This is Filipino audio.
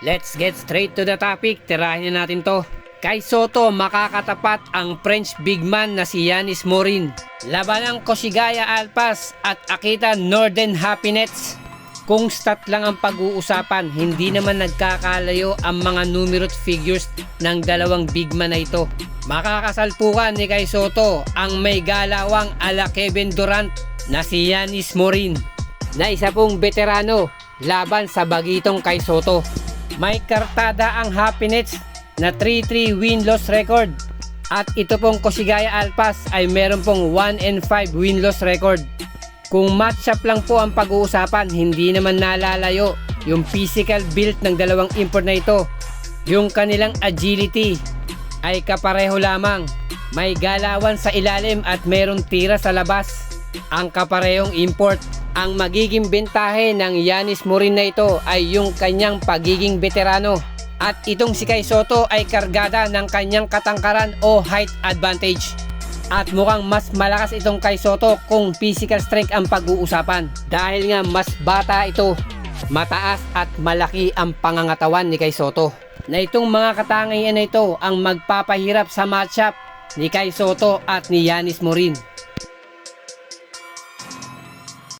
Let's get straight to the topic. Tirahin na natin to. Kay Soto makakatapat ang French big man na si Yanis Morin. Laban ng Koshigaya Alpas at Akita Northern Happinets. Kung stat lang ang pag-uusapan, hindi naman nagkakalayo ang mga numero at figures ng dalawang big man na ito. Makakasalpukan ni Kay Soto ang may galawang ala Kevin Durant na si Yanis Morin, na isa pong veterano laban sa bagitong Kay Soto. May kartada ang Happinets na 3-3 win-loss record at ito pong Koshigaya Alpas ay meron pong 1-5 win-loss record. Kung matchup lang po ang pag-uusapan, hindi naman nalalayo yung physical build ng dalawang import na ito. Yung kanilang agility ay kapareho lamang. May galawan sa ilalim at merong tira sa labas. Ang kaparehong import. Ang magiging bentahe ng Yanis Morin na ito ay yung kanyang pagiging veterano. At itong si Kay Soto ay kargada ng kanyang katangkaran o height advantage. At mukhang mas malakas itong Kay Soto kung physical strength ang pag-uusapan. Dahil nga mas bata ito, mataas at malaki ang pangangatawan ni Kay Soto. Na itong mga katangian na ito ang magpapahirap sa matchup ni Kay Soto at ni Yanis Morin.